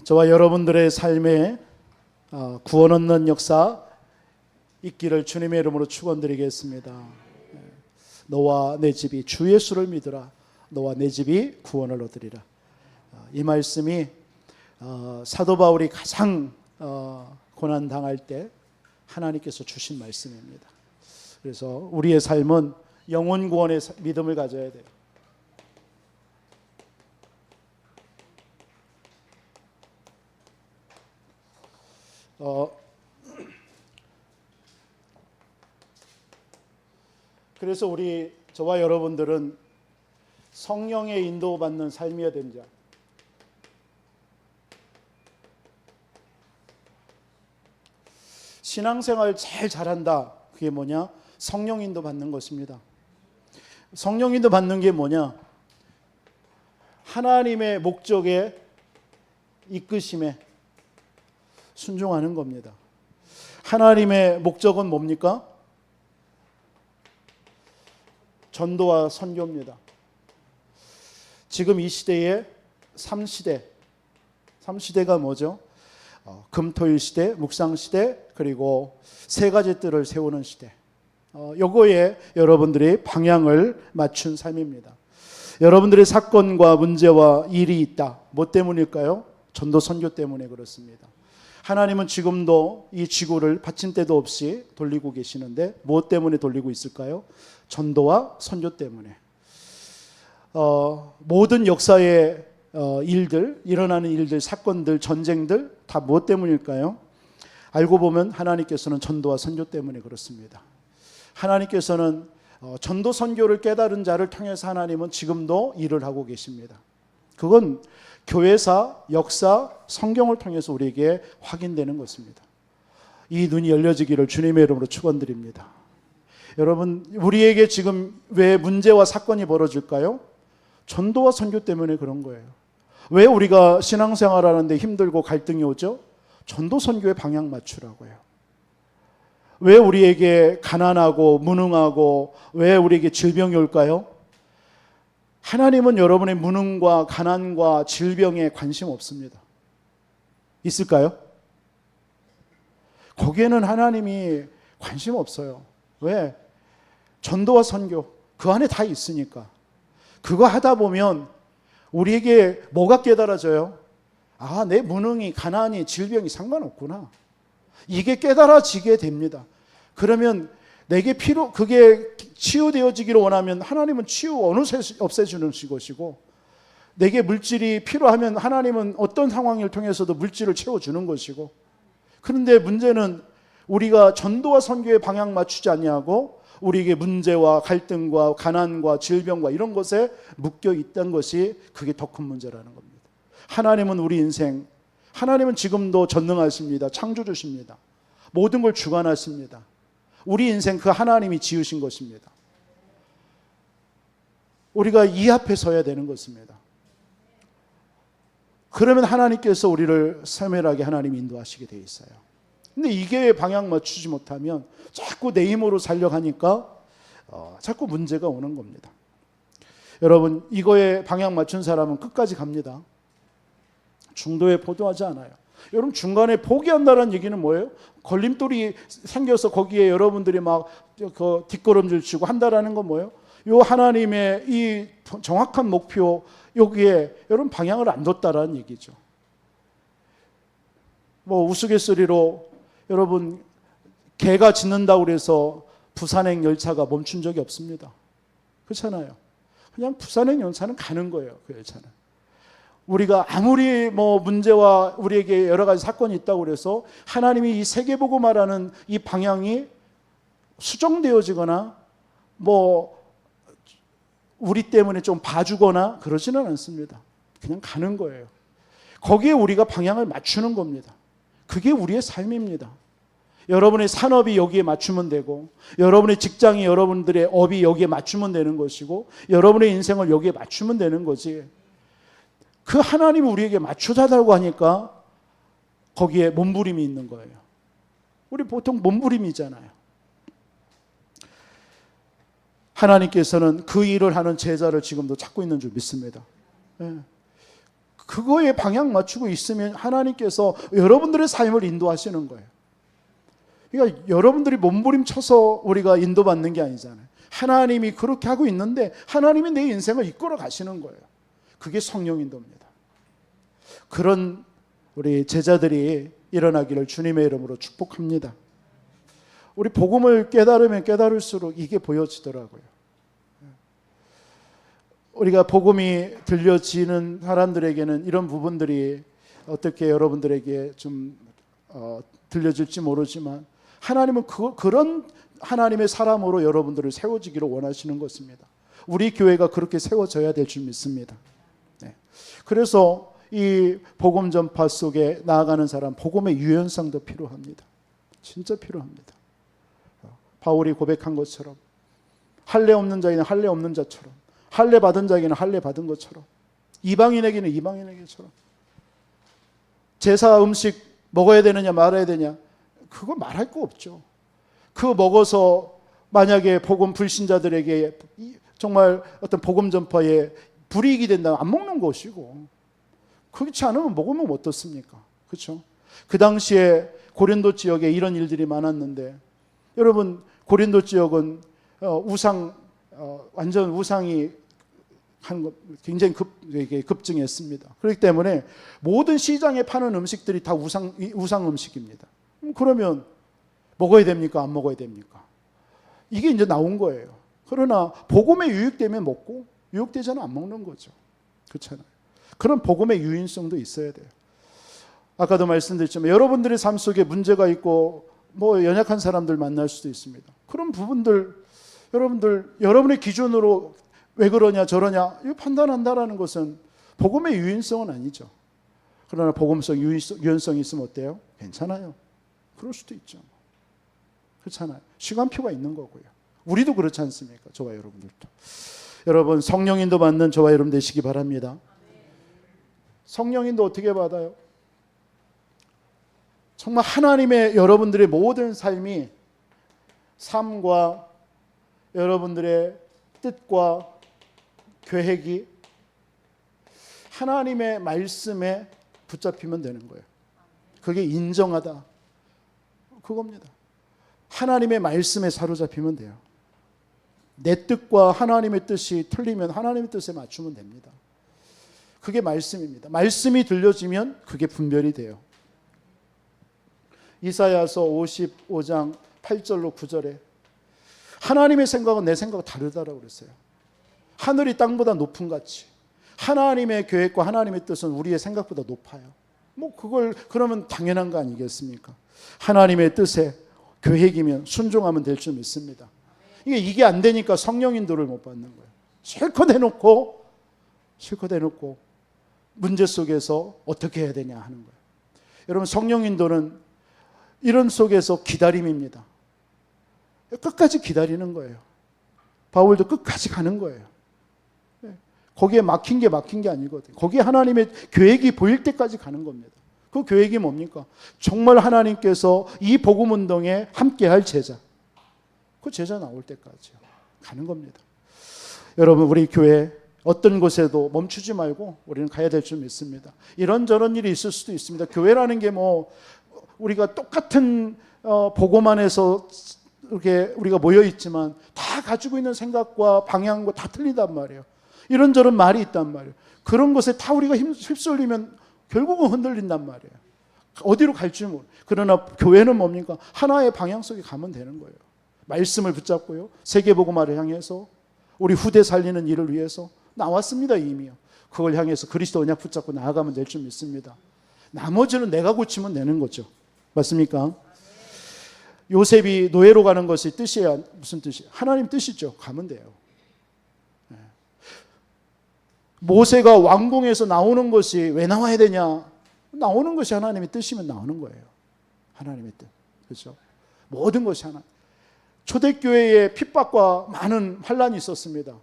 저와 여러분들의 삶에 구원 얻는 역사 있기를 주님의 이름으로 축원드리겠습니다. 너와 내 집이 주 예수를 믿으라. 너와 내 집이 구원을 얻으리라. 이 말씀이 사도 바울이 가장 고난 당할 때 하나님께서 주신 말씀입니다. 그래서 우리의 삶은 영혼 구원의 믿음을 가져야 돼요. 그래서 저와 여러분들은 성령의 인도받는 삶이어야 된다. 신앙생활 제일 잘한다. 그게 뭐냐? 성령 인도 받는 것입니다. 성령 인도 받는 게 뭐냐? 하나님의 목적에 이끄심에 순종하는 겁니다. 하나님의 목적은 뭡니까? 전도와 선교입니다. 지금 이 시대에 3시대가 뭐죠? 금토일 시대, 묵상 시대, 그리고 세 가지 뜰을 세우는 시대. 요거에 여러분들이 방향을 맞춘 삶입니다. 여러분들의 사건과 문제와 일이 있다. 뭐 때문일까요? 전도 선교 때문에 그렇습니다. 하나님은 지금도 이 지구를 받침대도 없이 돌리고 계시는데 무엇 때문에 돌리고 있을까요? 전도와 선교 때문에. 모든 역사의 일어나는 일들, 사건들, 전쟁들 다 무엇 때문일까요? 알고 보면 하나님께서는 전도와 선교 때문에 그렇습니다. 하나님께서는 전도 선교를 깨달은 자를 통해서 하나님은 지금도 일을 하고 계십니다. 그건 교회사, 역사, 성경을 통해서 우리에게 확인되는 것입니다. 이 눈이 열려지기를 주님의 이름으로 축원드립니다. 여러분, 우리에게 지금 왜 문제와 사건이 벌어질까요? 전도와 선교 때문에 그런 거예요. 왜 우리가 신앙생활하는데 힘들고 갈등이 오죠? 전도 선교의 방향 맞추라고요. 왜 우리에게 가난하고 무능하고 왜 우리에게 질병이 올까요? 하나님은 여러분의 무능과 가난과 질병에 관심 없습니다. 있을까요? 거기에는 하나님이 관심 없어요. 왜? 전도와 선교 그 안에 다 있으니까. 그거 하다 보면 우리에게 뭐가 깨달아져요? 아, 내 무능이, 가난이, 질병이 상관없구나. 이게 깨달아지게 됩니다. 그러면 내게 그게 치유되어지기를 원하면 하나님은 치유 어느새 없애주는 것이고, 내게 물질이 필요하면 하나님은 어떤 상황을 통해서도 물질을 채워주는 것이고, 그런데 문제는 우리가 전도와 선교의 방향 맞추지 않냐고 우리에게 문제와 갈등과 가난과 질병과 이런 것에 묶여 있다는 것이 그게 더 큰 문제라는 겁니다. 하나님은 우리 인생, 하나님은 지금도 전능하십니다. 창조주십니다. 모든 걸 주관하십니다. 우리 인생 그 하나님이 지으신 것입니다. 우리가 이 앞에 서야 되는 것입니다. 그러면 하나님께서 우리를 사멸하게 하나님이 인도하시게 돼 있어요. 근데 이게 방향 맞추지 못하면 자꾸 내 힘으로 살려가니까 자꾸 문제가 오는 겁니다. 여러분, 이거에 방향 맞춘 사람은 끝까지 갑니다. 중도에 포도하지 않아요. 여러분, 중간에 포기한다는 얘기는 뭐예요? 걸림돌이 생겨서 거기에 여러분들이 막 뒷걸음질 치고 한다라는 건 뭐예요? 요 하나님의 이 정확한 목표, 여기에 여러분 방향을 안 뒀다라는 얘기죠. 뭐 우스갯소리로 여러분, 개가 짖는다고 그래서 부산행 열차가 멈춘 적이 없습니다. 그렇잖아요. 그냥 부산행 열차는 가는 거예요. 그 열차는. 우리가 아무리 뭐 문제와 우리에게 여러 가지 사건이 있다고 그래서 하나님이 이 세계복음화라는 이 방향이 수정되어지거나 뭐 우리 때문에 좀 봐주거나 그러지는 않습니다. 그냥 가는 거예요. 거기에 우리가 방향을 맞추는 겁니다. 그게 우리의 삶입니다. 여러분의 산업이 여기에 맞추면 되고, 여러분의 직장이, 여러분들의 업이 여기에 맞추면 되는 것이고, 여러분의 인생을 여기에 맞추면 되는 거지. 그 하나님이 우리에게 맞춰달라고 하니까 거기에 몸부림이 있는 거예요. 우리 보통 몸부림이잖아요. 하나님께서는 그 일을 하는 제자를 지금도 찾고 있는 줄 믿습니다. 그거에 방향 맞추고 있으면 하나님께서 여러분들의 삶을 인도하시는 거예요. 그러니까 여러분들이 몸부림쳐서 우리가 인도받는 게 아니잖아요. 하나님이 그렇게 하고 있는데 하나님이 내 인생을 이끌어 가시는 거예요. 그게 성령 인도입니다. 그런 우리 제자들이 일어나기를 주님의 이름으로 축복합니다. 우리 복음을 깨달으면 깨달을수록 이게 보여지더라고요. 우리가 복음이 들려지는 사람들에게는 이런 부분들이 어떻게 여러분들에게 좀 들려질지 모르지만 하나님은 그런 하나님의 사람으로 여러분들을 세워지기를 원하시는 것입니다. 우리 교회가 그렇게 세워져야 될 줄 믿습니다. 네. 그래서 이 복음 전파 속에 나아가는 사람, 복음의 유연성도 필요합니다. 진짜 필요합니다. 바울이 고백한 것처럼 할례 없는 자에게는 할례 없는 자처럼, 할례 받은 자에게는 할례 받은 것처럼, 이방인에게는 이방인에게처럼, 제사 음식 먹어야 되느냐 말아야 되냐 그거 말할 거 없죠. 그거 먹어서 만약에 복음 불신자들에게 정말 어떤 복음 전파에 불이익이 된다면 안 먹는 것이고, 그렇지 않으면 먹으면 어떻습니까? 그렇죠? 그 당시에 고린도 지역에 이런 일들이 많았는데, 여러분 고린도 지역은 완전 우상이 굉장히 급증했습니다. 그렇기 때문에 모든 시장에 파는 음식들이 다 우상 음식입니다. 그러면 먹어야 됩니까? 안 먹어야 됩니까? 이게 이제 나온 거예요. 그러나 복음에 유익되면 먹고 유익되지 않으면 안 먹는 거죠. 그렇잖아요. 그런 복음의 유인성도 있어야 돼요. 아까도 말씀드렸지만 여러분들의 삶 속에 문제가 있고 연약한 사람들 만날 수도 있습니다. 그런 부분들 여러분들 여러분의 기준으로 왜 그러냐 저러냐 이거 판단한다라는 것은 복음의 유인성은 아니죠. 그러나 복음성 유연성이 있으면 어때요? 괜찮아요. 그럴 수도 있죠. 그렇잖아요. 시간표가 있는 거고요. 우리도 그렇지 않습니까? 저와 여러분들도. 여러분 성령인도 받는 저와 여러분 되시기 바랍니다. 성령인도 어떻게 받아요? 정말 하나님의 여러분들의 모든 삶과 여러분들의 뜻과 계획이 하나님의 말씀에 붙잡히면 되는 거예요. 그게 인정하다. 그겁니다. 하나님의 말씀에 사로잡히면 돼요. 내 뜻과 하나님의 뜻이 틀리면 하나님의 뜻에 맞추면 됩니다. 그게 말씀입니다. 말씀이 들려지면 그게 분별이 돼요. 이사야서 55장 8절로 9절에 하나님의 생각은 내 생각과 다르다라고 그랬어요. 하늘이 땅보다 높은 같이 하나님의 계획과 하나님의 뜻은 우리의 생각보다 높아요. 그걸 그러면 당연한 거 아니겠습니까? 하나님의 뜻에 계획이면 순종하면 될 줄 믿습니다. 이게 안 되니까 성령 인도를 못 받는 거예요. 실컷 해놓고 문제 속에서 어떻게 해야 되냐 하는 거예요. 여러분 성령 인도는 이런 속에서 기다림입니다. 끝까지 기다리는 거예요. 바울도 끝까지 가는 거예요. 거기에 막힌 게 아니거든요. 거기에 하나님의 계획이 보일 때까지 가는 겁니다. 그 계획이 뭡니까? 정말 하나님께서 이 복음 운동에 함께할 제자, 그 제자 나올 때까지 가는 겁니다. 여러분 우리 교회 어떤 곳에도 멈추지 말고 우리는 가야 될 줄 믿습니다. 이런저런 일이 있을 수도 있습니다. 교회라는 게 우리가 똑같은 복음 안에서 이렇게 우리가 모여 있지만 다 가지고 있는 생각과 방향과 다 틀리단 말이에요. 이런저런 말이 있단 말이에요. 그런 것에 다 우리가 휩쓸리면 결국은 흔들린단 말이에요. 어디로 갈지 모르. 그러나 교회는 뭡니까? 하나의 방향 속에 가면 되는 거예요. 말씀을 붙잡고요. 세계복음화를 향해서 우리 후대 살리는 일을 위해서 나왔습니다. 이미요. 그걸 향해서 그리스도 언약 붙잡고 나아가면 될 줄 믿습니다. 나머지는 내가 고치면 되는 거죠. 맞습니까? 요셉이 노예로 가는 것이 뜻이야. 무슨 뜻이에요? 하나님 뜻이죠. 가면 돼요. 모세가 왕궁에서 나오는 것이 왜 나와야 되냐? 나오는 것이 하나님의 뜻이면 나오는 거예요. 하나님의 뜻. 그렇죠? 모든 것이 하나. 초대교회에 핍박과 많은 환란이 있었습니다.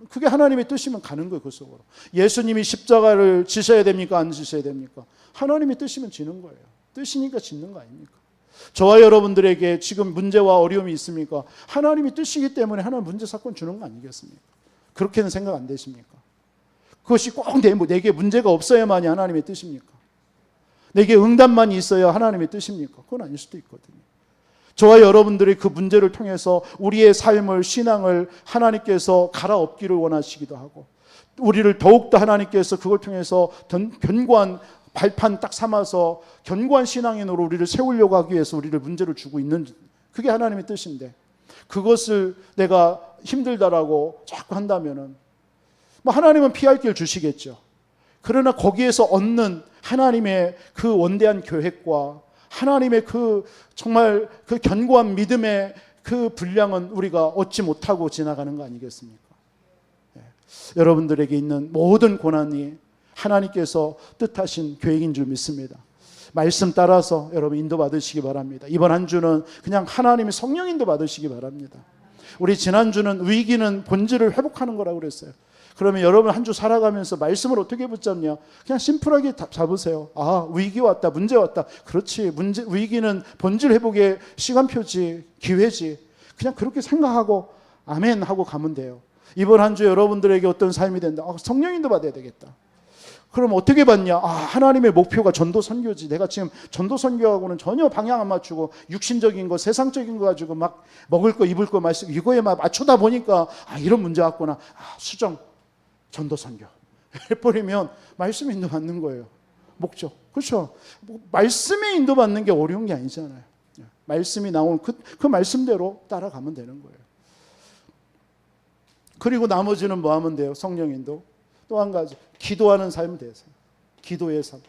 그게 하나님의 뜻이면 가는 거예요. 그 속으로. 예수님이 십자가를 지셔야 됩니까? 안 지셔야 됩니까? 하나님의 뜻이면 지는 거예요. 뜻이니까 짓는 거 아닙니까? 저와 여러분들에게 지금 문제와 어려움이 있습니까? 하나님이 뜻이기 때문에 하나님 문제 사건 주는 거 아니겠습니까? 그렇게는 생각 안 되십니까? 그것이 꼭 내게 문제가 없어야만이 하나님의 뜻입니까? 내게 응답만 있어야 하나님의 뜻입니까? 그건 아닐 수도 있거든요. 저와 여러분들의 그 문제를 통해서 우리의 삶을, 신앙을 하나님께서 갈아엎기를 원하시기도 하고, 우리를 더욱더 하나님께서 그걸 통해서 견고한 발판 딱 삼아서 견고한 신앙인으로 우리를 세우려고 하기 위해서 우리를 문제를 주고 있는, 그게 하나님의 뜻인데, 그것을 내가 힘들다라고 자꾸 한다면은 뭐 하나님은 피할 길 주시겠죠. 그러나 거기에서 얻는 하나님의 그 원대한 계획과 하나님의 그 정말 그 견고한 믿음의 그 분량은 우리가 얻지 못하고 지나가는 거 아니겠습니까? 예. 여러분들에게 있는 모든 고난이 하나님께서 뜻하신 계획인 줄 믿습니다. 말씀 따라서 여러분 인도받으시기 바랍니다. 이번 한 주는 그냥 하나님의 성령 인도 받으시기 바랍니다. 우리 지난주는 위기는 본질을 회복하는 거라고 그랬어요. 그러면 여러분 한 주 살아가면서 말씀을 어떻게 붙잡냐? 그냥 심플하게 잡으세요. 아, 위기 왔다, 문제 왔다. 그렇지, 위기는 본질 회복의 시간표지, 기회지. 그냥 그렇게 생각하고 아멘 하고 가면 돼요. 이번 한 주 여러분들에게 어떤 삶이 된다. 성령인도 받아야 되겠다. 그럼 어떻게 받냐? 하나님의 목표가 전도 선교지. 내가 지금 전도 선교하고는 전혀 방향 안 맞추고 육신적인 거, 세상적인 거 가지고 막 먹을 거, 입을 거, 이거에 막 맞추다 보니까 이런 문제 왔구나. 수정, 전도 선교 해버리면 말씀 인도 받는 거예요. 목적. 그렇죠? 말씀에 인도 받는 게 어려운 게 아니잖아요. 말씀이 나온 그 말씀대로 따라가면 되는 거예요. 그리고 나머지는 뭐 하면 돼요? 성령 인도. 또 한 가지, 기도하는 삶 되세요. 기도의 삶.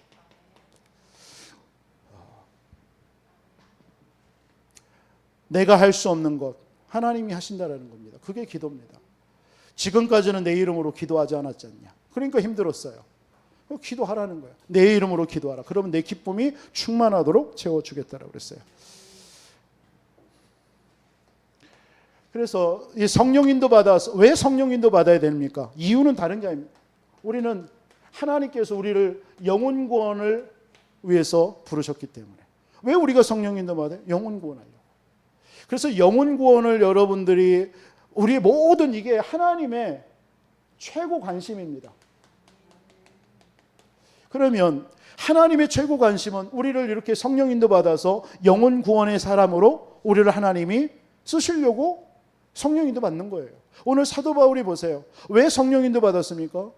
내가 할 수 없는 것 하나님이 하신다라는 겁니다. 그게 기도입니다. 지금까지는 내 이름으로 기도하지 않았지 않냐. 그러니까 힘들었어요. 기도하라는 거예요. 내 이름으로 기도하라. 그러면 내 기쁨이 충만하도록 채워주겠다라고 그랬어요. 그래서 이 성령 인도 받아서, 왜 성령 인도 받아야 됩니까? 이유는 다른 게 아닙니다. 우리는 하나님께서 우리를 영혼 구원을 위해서 부르셨기 때문에. 왜 우리가 성령 인도 받아요? 영혼 구원하려고. 그래서 영혼 구원을 여러분들이, 우리의 모든 이게 하나님의 최고 관심입니다. 그러면 하나님의 최고 관심은 우리를 이렇게 성령 인도 받아서 영혼 구원의 사람으로 우리를 하나님이 쓰시려고 성령 인도 받는 거예요. 오늘 사도 바울이 보세요. 왜 성령 인도 받았습니까?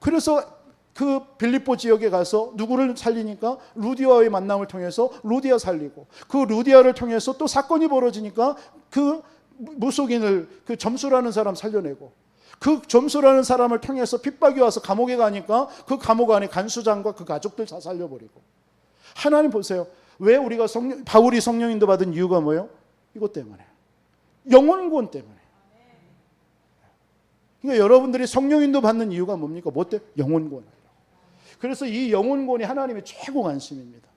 그래서 그 빌립보 지역에 가서 누구를 살리니까 루디아의 만남을 통해서 루디아 살리고, 그 루디아를 통해서 또 사건이 벌어지니까 그 무속인을, 그 점수라는 사람 살려내고, 그 점수라는 사람을 통해서 핍박이 와서 감옥에 가니까 그 감옥 안에 간수장과 그 가족들 다 살려버리고. 하나님 보세요. 왜 우리가 바울이 성령인도 받은 이유가 뭐예요? 이것 때문에. 영혼 구원 때문에. 그러니까 여러분들이 성령인도 받는 이유가 뭡니까? 뭐 때문에? 영혼 구원하려고. 그래서 이 영혼 구원이 하나님의 최고 관심입니다.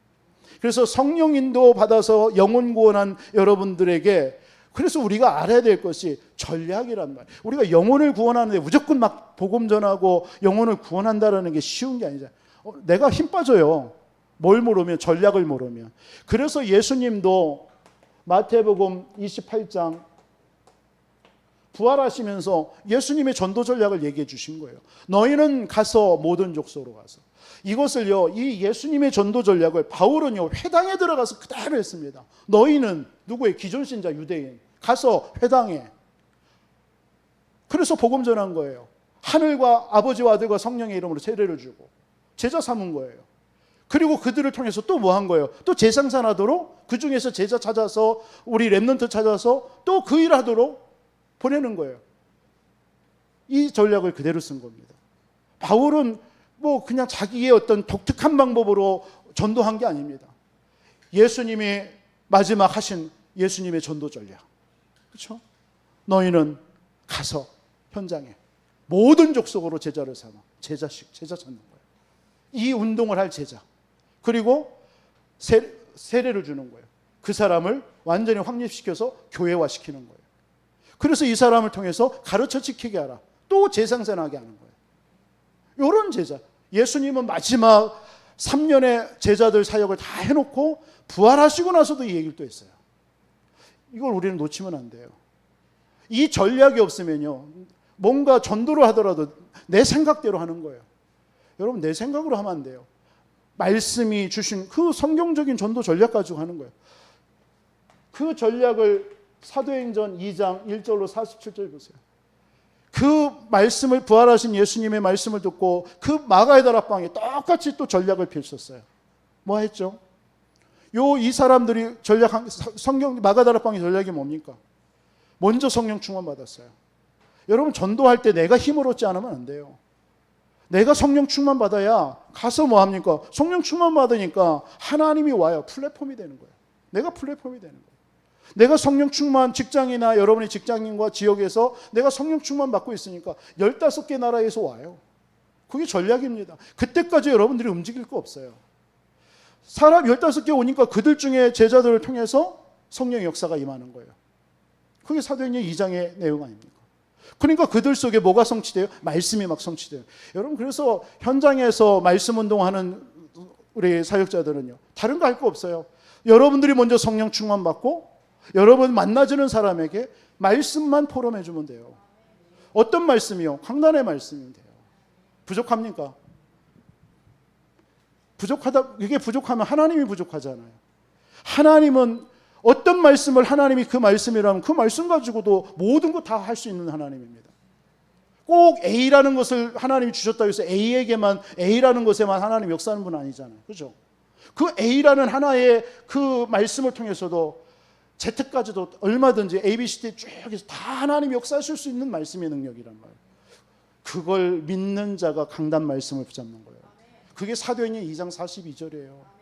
그래서 성령인도 받아서 영혼 구원한 여러분들에게, 그래서 우리가 알아야 될 것이 전략이란 말이에요. 우리가 영혼을 구원하는데 무조건 막 복음 전하고 영혼을 구원한다는 게 쉬운 게 아니잖아요. 내가 힘 빠져요. 뭘 모르면, 전략을 모르면. 그래서 예수님도 마태복음 28장 부활하시면서 예수님의 전도 전략을 얘기해 주신 거예요. 너희는 가서 모든 족속으로 가서. 이것을요, 이 예수님의 전도 전략을 바울은요, 회당에 들어가서 그대로 했습니다. 너희는 누구의 기존 신자 유대인 가서 회당에. 그래서 복음 전한 거예요. 하늘과 아버지와 아들과 성령의 이름으로 세례를 주고 제자 삼은 거예요. 그리고 그들을 통해서 또 뭐 한 거예요? 또 재생산하도록, 그 중에서 제자 찾아서, 우리 렘넌트 찾아서 또 그 일을 하도록 보내는 거예요. 이 전략을 그대로 쓴 겁니다. 바울은 뭐 그냥 자기의 어떤 독특한 방법으로 전도한 게 아닙니다. 예수님이 마지막 하신 예수님의 전도 전략. 그렇죠? 너희는 가서 현장에 모든 족속으로 제자를 삼아. 제자 찾는 거예요. 이 운동을 할 제자. 그리고 세례를 주는 거예요. 그 사람을 완전히 확립시켜서 교회화 시키는 거예요. 그래서 이 사람을 통해서 가르쳐 지키게 하라. 또 재생산하게 하는 거예요. 이런 제자. 예수님은 마지막 3년의 제자들 사역을 다 해놓고 부활하시고 나서도 이 얘기를 또 했어요. 이걸 우리는 놓치면 안 돼요. 이 전략이 없으면요, 뭔가 전도를 하더라도 내 생각대로 하는 거예요. 여러분, 내 생각으로 하면 안 돼요. 말씀이 주신 그 성경적인 전도 전략 가지고 하는 거예요. 그 전략을 사도행전 2장 1절로 47절 보세요. 그 말씀을, 부활하신 예수님의 말씀을 듣고 그 마가의 다락방에 똑같이 또 전략을 펼쳤어요. 뭐 했죠? 이 사람들이 성경 마가 다락방의 전략이 뭡니까? 먼저 성령 충만 받았어요. 여러분, 전도할 때 내가 힘을 얻지 않으면 안 돼요. 내가 성령 충만 받아야 가서 뭐 합니까? 성령 충만 받으니까 하나님이 와요. 플랫폼이 되는 거예요. 내가 플랫폼이 되는 거예요. 내가 성령 충만, 직장이나 여러분의 직장인과 지역에서 내가 성령 충만 받고 있으니까 15개 나라에서 와요. 그게 전략입니다. 그때까지 여러분들이 움직일 거 없어요. 사람 15개 오니까 그들 중에 제자들을 통해서 성령 역사가 임하는 거예요. 그게 사도행전 2장의 내용 아닙니까? 그러니까 그들 속에 뭐가 성취돼요? 말씀이 막 성취돼요. 여러분, 그래서 현장에서 말씀 운동하는 우리 사역자들은요, 다른 거 할 거 없어요. 여러분들이 먼저 성령 충만 받고 여러분 만나주는 사람에게 말씀만 포럼해 주면 돼요. 어떤 말씀이요? 강단의 말씀이면 돼요. 부족합니까? 이게 부족하면 하나님이 부족하잖아요. 하나님은 어떤 말씀을 하나님이 그 말씀이라면 그 말씀 가지고도 모든 거 다 할 수 있는 하나님입니다. 꼭 A라는 것을 하나님이 주셨다고 해서 A라는 것에만 하나님 역사하는 분 아니잖아요. 그죠? 그 A라는 하나의 그 말씀을 통해서도 Z까지도 얼마든지 ABCD 쭉 해서 다 하나님이 역사하실 수 있는 말씀의 능력이란 말이에요. 그걸 믿는 자가 강단 말씀을 붙잡는 거예요. 그게 사도행전 2장 42절이에요.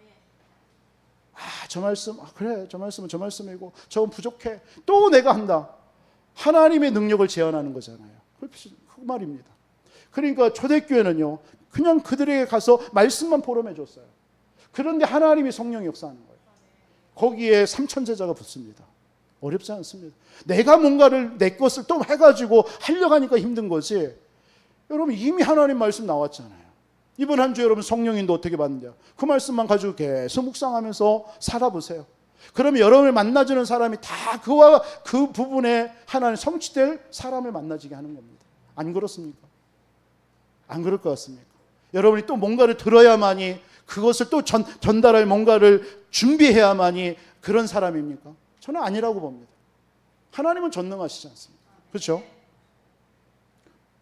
저 말씀, 그래, 저 말씀은 저 말씀이고 저건 부족해. 또 내가 한다. 하나님의 능력을 제한하는 거잖아요. 그 말입니다. 그러니까 초대교회는요, 그냥 그들에게 가서 말씀만 포럼해 줬어요. 그런데 하나님이 성령 역사하는 거예요. 거기에 3천 제자가 붙습니다. 어렵지 않습니다. 내가 뭔가를 내 것을 또 해가지고 하려고 하니까 힘든 거지. 여러분, 이미 하나님 말씀 나왔잖아요. 이번 한 주 여러분 성령인도 어떻게 받는데요? 그 말씀만 가지고 계속 묵상하면서 살아보세요. 그러면 여러분을 만나주는 사람이 다 그와 그 부분에 하나님 성취될 사람을 만나지게 하는 겁니다. 안 그렇습니까? 안 그럴 것 같습니까? 여러분이 또 뭔가를 들어야만이, 그것을 또 전달할 뭔가를 준비해야만이 그런 사람입니까? 저는 아니라고 봅니다. 하나님은 전능하시지 않습니까? 그렇죠?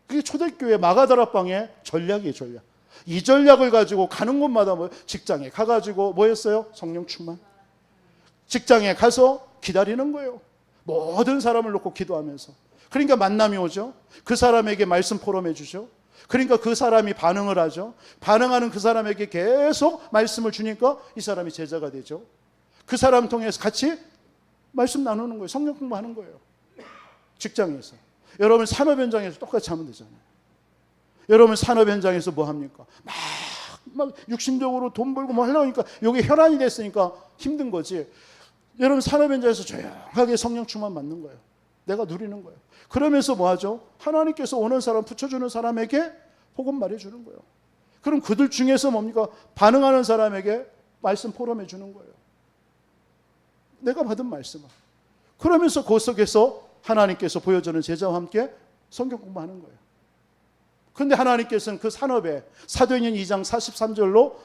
그게 초대교회 마가다락방의 전략이에요, 전략. 이 전략을 가지고 가는 곳마다 직장에 가가지고 뭐 했어요? 성령 충만. 직장에 가서 기다리는 거예요. 모든 사람을 놓고 기도하면서. 그러니까 만남이 오죠. 그 사람에게 말씀 포럼해 주죠. 그러니까 그 사람이 반응을 하죠. 반응하는 그 사람에게 계속 말씀을 주니까 이 사람이 제자가 되죠. 그 사람 통해서 같이 말씀 나누는 거예요. 성령 공부하는 거예요. 직장에서. 여러분 산업 현장에서 똑같이 하면 되잖아요. 여러분 산업 현장에서 뭐 합니까? 막 육신적으로 돈 벌고 뭐 하려고 하니까 이게 혈안이 됐으니까 힘든 거지. 여러분 산업 현장에서 조용하게 성령 충만 받는 거예요. 내가 누리는 거예요. 그러면서 뭐 하죠? 하나님께서 오는 사람, 붙여주는 사람에게 복음 말해주는 거예요. 그럼 그들 중에서 뭡니까? 반응하는 사람에게 말씀 포럼해 주는 거예요. 내가 받은 말씀을. 그러면서 그 속에서 하나님께서 보여주는 제자와 함께 성경 공부하는 거예요. 그런데 하나님께서는 그 산업에 사도행전 2장 43절로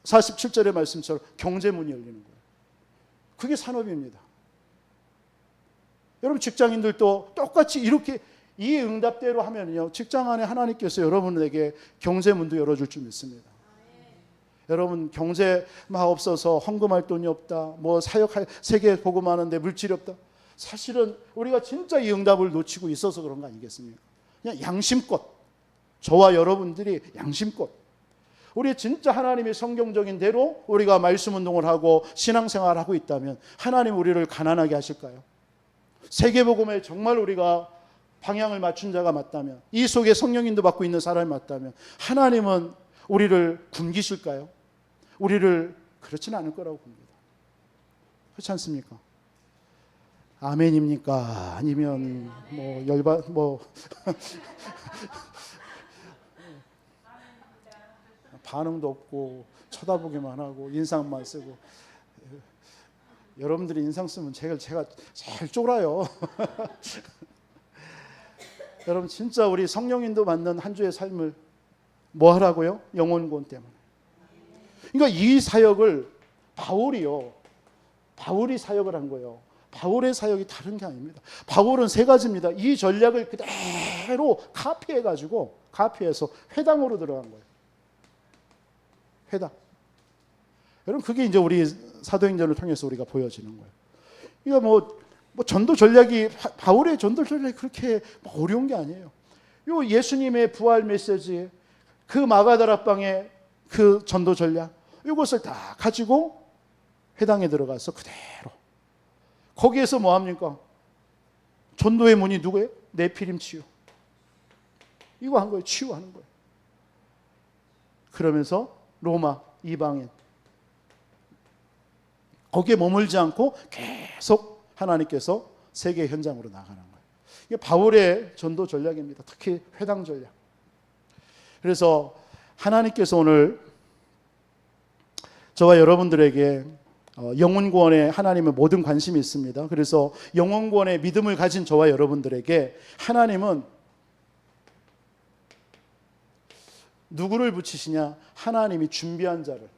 47절의 말씀처럼 경제문이 열리는 거예요. 그게 산업입니다. 여러분 직장인들도 똑같이 이렇게 이 응답대로 하면요, 직장 안에 하나님께서 여러분에게 경제문도 열어줄 줄 믿습니다. 여러분 경제 막 없어서 헌금할 돈이 없다, 뭐 사역할 세계 복음하는데 물질이 없다. 사실은 우리가 진짜 이 응답을 놓치고 있어서 그런 거 아니겠습니까? 그냥 양심껏, 저와 여러분들이 양심껏 우리 진짜 하나님의 성경적인 대로 우리가 말씀 운동을 하고 신앙생활을 하고 있다면 하나님 우리를 가난하게 하실까요? 세계복음에 정말 우리가 방향을 맞춘 자가 맞다면, 이 속에 성령인도 받고 있는 사람이 맞다면 하나님은 우리를 굶기실까요? 우리를 그렇지는 않을 거라고 봅니다. 그렇지 않습니까? 아멘입니까? 아니면 반응도 없고 쳐다보기만 하고 인상만 쓰고. 여러분들이 인상 쓰면 제가 제일 쫄아요. 여러분 진짜 우리 성령인도 받는 한 주의 삶을 뭐 하라고요? 영혼 구원 때문에. 그러니까 이 사역을 바울이 사역을 한 거예요. 바울의 사역이 다른 게 아닙니다. 바울은 세 가지입니다. 이 전략을 그대로 카피해서 회당으로 들어간 거예요. 회당. 여러분 그게 이제 우리 사도행전을 통해서 우리가 보여지는 거예요. 이거 뭐 전도 전략이 바울의 전도 전략이 그렇게 어려운 게 아니에요. 요 예수님의 부활 메시지, 그 마가다락방의 그 전도 전략, 이것을 다 가지고 회당에 들어가서 그대로 거기에서 뭐 합니까? 전도의 문이 누구예요? 네피림 치유. 이거 한 거예요. 치유하는 거예요. 그러면서 로마 이방인 거기에 머물지 않고 계속 하나님께서 세계 현장으로 나가는 거예요. 이게 바울의 전도 전략입니다. 특히 회당 전략. 그래서 하나님께서 오늘 저와 여러분들에게 영혼 구원에 하나님은 모든 관심이 있습니다. 그래서 영혼 구원의 믿음을 가진 저와 여러분들에게 하나님은 누구를 붙이시냐? 하나님이 준비한 자를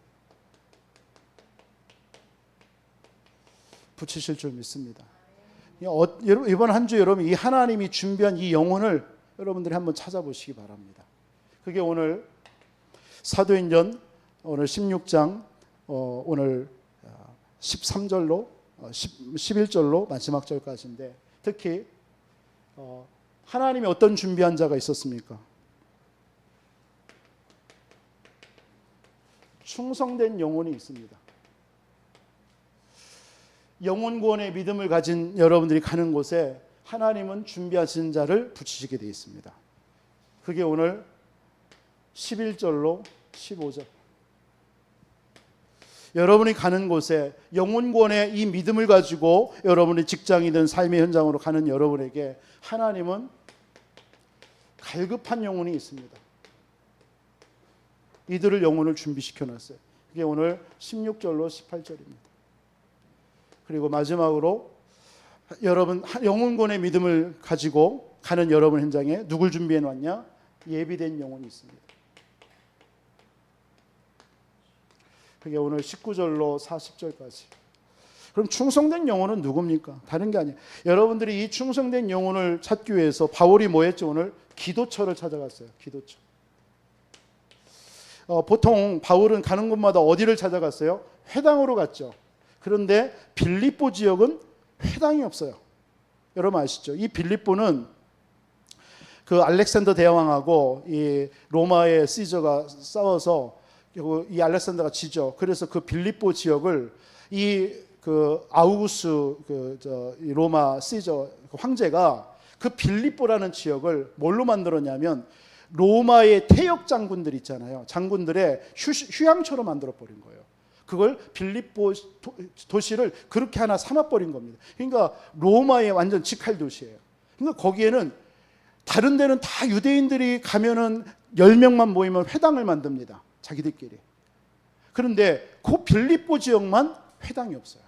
붙이실 줄 믿습니다. 이번 한 주 여러분 이 하나님이 준비한 이 영혼을 여러분들이 한번 찾아보시기 바랍니다. 그게 오늘 사도행전 오늘 16장 오늘 13절로 11절로 마지막 절까지인데 특히 하나님이 어떤 준비한 자가 있었습니까? 충성된 영혼이 있습니다. 영혼 구원의 믿음을 가진 여러분들이 가는 곳에 하나님은 준비하신 자를 붙이시게 되어 있습니다. 그게 오늘 11절로 15절. 여러분이 가는 곳에 영혼 구원의 이 믿음을 가지고 여러분이 직장이든 삶의 현장으로 가는 여러분에게 하나님은 갈급한 영혼이 있습니다. 이들을 영혼을 준비시켜 놨어요. 그게 오늘 16절로 18절입니다. 그리고 마지막으로 여러분 영혼 구원의 믿음을 가지고 가는 여러분 현장에 누굴 준비해 놨냐? 예비된 영혼이 있습니다. 그게 오늘 19절로 40절까지. 그럼 충성된 영혼은 누굽니까? 다른 게 아니에요. 여러분들이 이 충성된 영혼을 찾기 위해서 바울이 뭐 했죠? 오늘 기도처를 찾아갔어요. 기도처. 보통 바울은 가는 곳마다 어디를 찾아갔어요? 회당으로 갔죠. 그런데 빌립보 지역은 회당이 없어요. 여러분 아시죠? 이 빌립보는 그 알렉산더 대왕하고 이 로마의 시저가 싸워서 이 알렉산더가 지죠. 그래서 그 빌립보 지역을 그 아우구스 이 로마 시저 황제가 그 빌립보라는 지역을 뭘로 만들었냐면 로마의 태역 장군들 있잖아요. 장군들의 휴양처로 만들어 버린 거예요. 그걸 빌립보 도시를 그렇게 하나 삼아 버린 겁니다. 그러니까 로마의 완전 직할 도시예요. 그러니까 거기에는 다른 데는 다 유대인들이 가면은 10명만 모이면 회당을 만듭니다. 자기들끼리. 그런데 그 빌립보 지역만 회당이 없어요.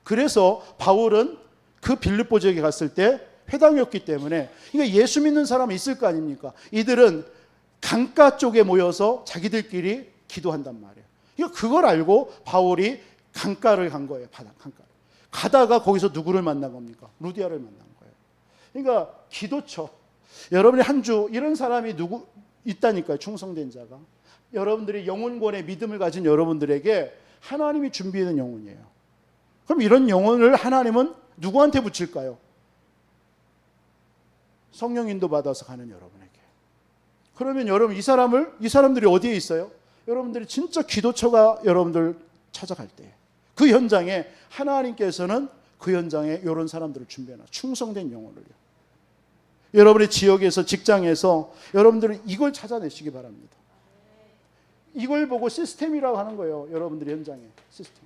그래서 바울은 그 빌립보 지역에 갔을 때 회당이 없기 때문에 그러니까 예수 믿는 사람이 있을 거 아닙니까? 이들은 강가 쪽에 모여서 자기들끼리 기도한단 말이에요. 그러니까 그걸 알고 바울이 강가를 간 거예요. 강가. 가다가 거기서 누구를 만난 겁니까? 루디아를 만난 거예요. 그러니까 기도처. 여러분이 한 주 이런 사람이 누구 있다니까요. 충성된 자가. 여러분들이 영혼권의 믿음을 가진 여러분들에게 하나님이 준비해놓은 영혼이에요. 그럼 이런 영혼을 하나님은 누구한테 붙일까요? 성령 인도 받아서 가는 여러분에게. 그러면 여러분 이 사람들이 어디에 있어요? 여러분들이 진짜 기도처가 여러분들 찾아갈 때 그 현장에 하나님께서는 그 현장에 이런 사람들을 준비해놔. 충성된 영혼을요. 여러분의 지역에서 직장에서 여러분들은 이걸 찾아내시기 바랍니다. 이걸 보고 시스템이라고 하는 거예요. 여러분들이 현장에 시스템.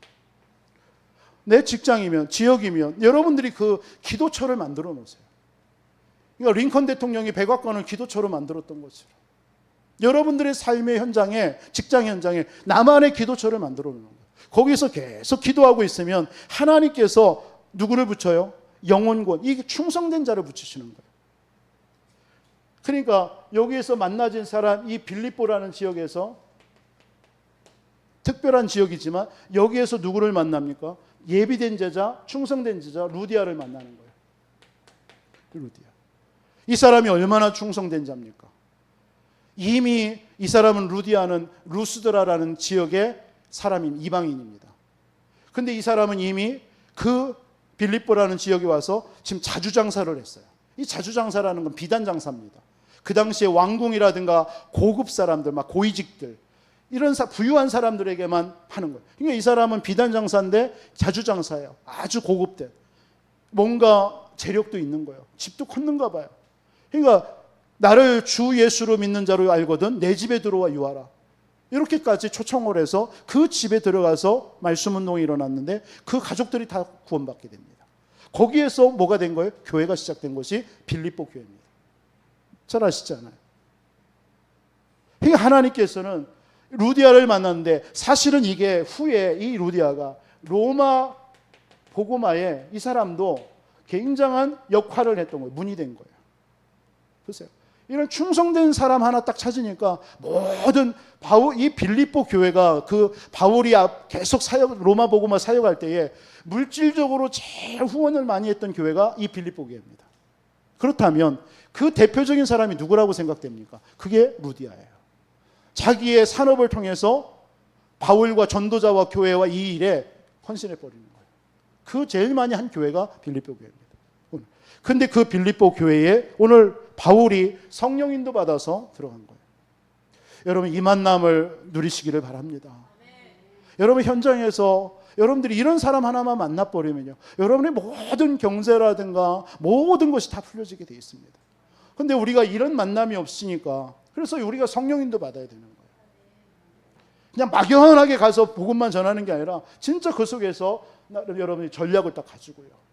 내 직장이면 지역이면 여러분들이 그 기도처를 만들어 놓으세요. 그러니까 링컨 대통령이 백악관을 기도처로 만들었던 것처럼 여러분들의 삶의 현장에 직장 현장에 나만의 기도처를 만들어 놓는 거예요. 거기서 계속 기도하고 있으면 하나님께서 누구를 붙여요? 영혼권. 이게 충성된 자를 붙이시는 거예요. 그러니까 여기에서 만나진 사람, 이 빌립보라는 지역에서 특별한 지역이지만 여기에서 누구를 만납니까? 예비된 제자, 충성된 제자 루디아를 만나는 거예요. 루디아. 이 사람이 얼마나 충성된 자입니까? 이미 이 사람은 루디아는 루스드라라는 지역의 사람인 이방인입니다. 근데 이 사람은 이미 그 빌립보라는 지역에 와서 지금 자주장사를 했어요. 이 자주장사라는 건 비단장사입니다. 그 당시에 왕궁이라든가 고급 사람들, 막 고위직들, 이런 부유한 사람들에게만 파는 거예요. 그러니까 이 사람은 비단장사인데 자주장사예요. 아주 고급된. 뭔가 재력도 있는 거예요. 집도 컸는가 봐요. 그러니까 나를 주 예수로 믿는 자로 알거든 내 집에 들어와 유하라. 이렇게까지 초청을 해서 그 집에 들어가서 말씀 운동이 일어났는데 그 가족들이 다 구원받게 됩니다. 거기에서 뭐가 된 거예요? 교회가 시작된 것이 빌립보 교회입니다. 잘 아시잖아요. 그러니까 하나님께서는 루디아를 만났는데 사실은 이게 후에 이 루디아가 로마 복음화에 이 사람도 굉장한 역할을 했던 거예요. 문이 된 거예요. 보세요. 이런 충성된 사람 하나 딱 찾으니까 모든 이 빌립보 교회가 그 바울이 계속 로마 복음화 사역할 때에 물질적으로 제일 후원을 많이 했던 교회가 이 빌립보 교회입니다. 그렇다면 그 대표적인 사람이 누구라고 생각됩니까? 그게 루디아예요. 자기의 산업을 통해서 바울과 전도자와 교회와 이 일에 헌신해 버리는 거예요. 그 제일 많이 한 교회가 빌립보 교회입니다. 근데 그 빌립보 교회에 오늘 바울이 성령 인도 받아서 들어간 거예요. 여러분 이 만남을 누리시기를 바랍니다. 여러분 현장에서 여러분들이 이런 사람 하나만 만나버리면요, 여러분의 모든 경제라든가 모든 것이 다 풀려지게 되어 있습니다. 근데 우리가 이런 만남이 없으니까 그래서 우리가 성령 인도 받아야 되는 거예요. 그냥 막연하게 가서 복음만 전하는 게 아니라 진짜 그 속에서 여러분이 전략을 딱 가지고요.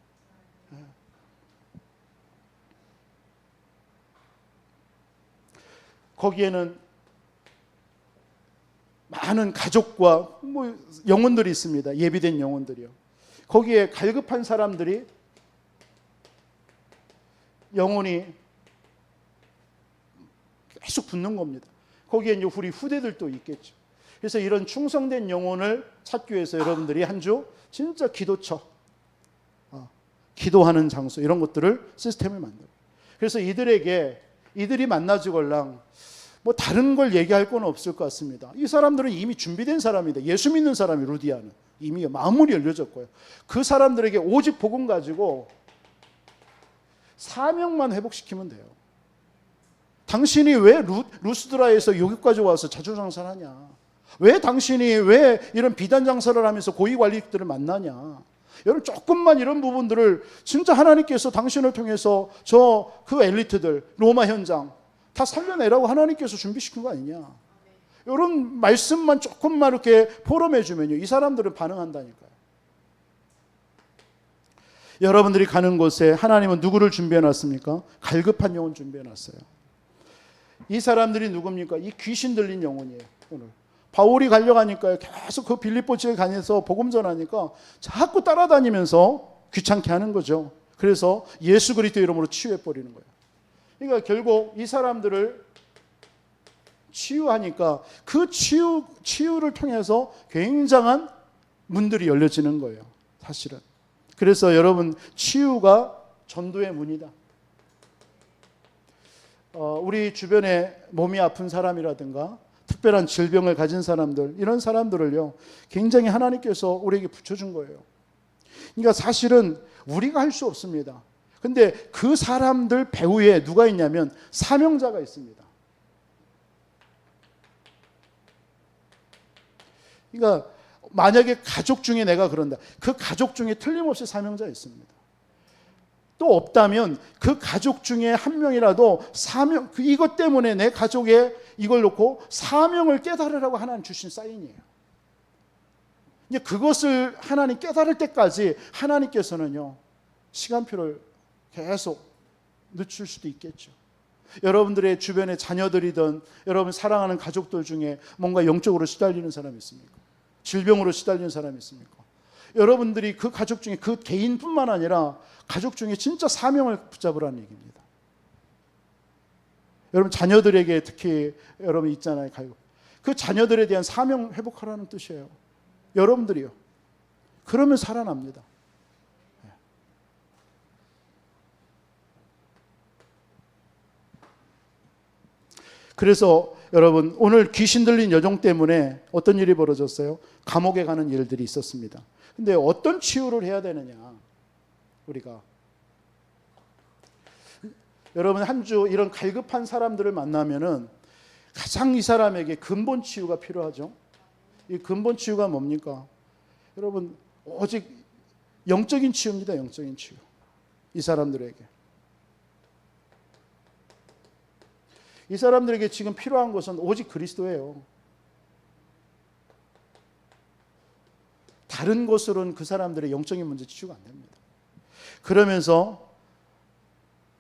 거기에는 많은 가족과 영혼들이 있습니다. 예비된 영혼들이요. 거기에 갈급한 사람들이 영혼이 계속 붙는 겁니다. 거기에 이제 우리 후대들도 있겠죠. 그래서 이런 충성된 영혼을 찾기 위해서 여러분들이 한 주 진짜 기도처, 기도하는 장소 이런 것들을 시스템을 만들어요. 그래서 이들이 만나지걸랑 뭐 다른 걸 얘기할 건 없을 것 같습니다. 이 사람들은 이미 준비된 사람이다. 예수 믿는 사람이 루디아는 이미 마음이 열려졌고요. 그 사람들에게 오직 복음 가지고 사명만 회복시키면 돼요. 당신이 왜 루스드라에서 여기까지 와서 자주장사를 하냐? 왜 당신이 왜 이런 비단장사를 하면서 고위관리들을 만나냐? 여러분 조금만 이런 부분들을 진짜 하나님께서 당신을 통해서 그 엘리트들 로마 현장 다 살려내라고 하나님께서 준비시킨 거 아니냐? 이런 말씀만 조금만 이렇게 포럼해 주면요, 이 사람들은 반응한다니까요. 여러분들이 가는 곳에 하나님은 누구를 준비해 놨습니까? 갈급한 영혼 준비해 놨어요. 이 사람들이 누굽니까? 이 귀신 들린 영혼이에요. 오늘 바울이 가려가니까 계속 그 빌립보 지역에 가면서 복음 전하니까 자꾸 따라다니면서 귀찮게 하는 거죠. 그래서 예수 그리스도 이름으로 치유해 버리는 거예요. 그러니까 결국 이 사람들을 치유하니까 그 치유를 통해서 굉장한 문들이 열려지는 거예요. 사실은. 그래서 여러분 치유가 전도의 문이다. 우리 주변에 몸이 아픈 사람이라든가 특별한 질병을 가진 사람들, 이런 사람들을요 굉장히 하나님께서 우리에게 붙여준 거예요. 그러니까 사실은 우리가 할 수 없습니다. 근데 그 사람들 배후에 누가 있냐면 사명자가 있습니다. 그러니까 만약에 가족 중에 내가 그런다, 그 가족 중에 틀림없이 사명자가 있습니다. 또 없다면 그 가족 중에 한 명이라도 사명, 이것 때문에 내 가족에 이걸 놓고 사명을 깨달으라고 하나님 주신 사인이에요. 이제 그것을 하나님 깨달을 때까지 하나님께서는요 시간표를 계속 늦출 수도 있겠죠. 여러분들의 주변에 자녀들이든 여러분 사랑하는 가족들 중에 뭔가 영적으로 시달리는 사람이 있습니까? 질병으로 시달리는 사람이 있습니까? 여러분들이 그 가족 중에 그 개인뿐만 아니라 가족 중에 진짜 사명을 붙잡으라는 얘기입니다. 여러분 자녀들에게 특히 여러분 있잖아요. 그 자녀들에 대한 사명 회복하라는 뜻이에요. 여러분들이요. 그러면 살아납니다. 그래서 여러분 오늘 귀신 들린 여종 때문에 어떤 일이 벌어졌어요? 감옥에 가는 일들이 있었습니다. 근데 어떤 치유를 해야 되느냐? 우리가 여러분 한 주 이런 갈급한 사람들을 만나면은 가장 이 사람에게 근본 치유가 필요하죠. 이 근본 치유가 뭡니까? 여러분 오직 영적인 치유입니다. 영적인 치유. 이 사람들에게. 이 사람들에게 지금 필요한 것은 오직 그리스도예요. 다른 것으로는 그 사람들의 영적인 문제 치유가 안 됩니다. 그러면서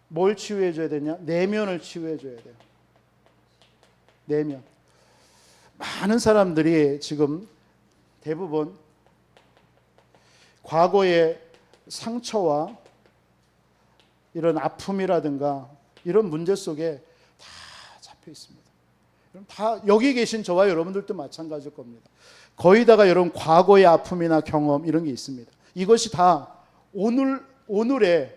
뭘 치유해 줘야 되냐? 내면을 치유해 줘야 돼요. 내면. 많은 사람들이 지금 대부분 과거의 상처와 이런 아픔이라든가 이런 문제 속에 다 잡혀 있습니다. 다 여기 계신 저와 여러분들도 마찬가지일 겁니다. 거의 다가 여러분 과거의 아픔이나 경험 이런 게 있습니다. 이것이 다 오늘의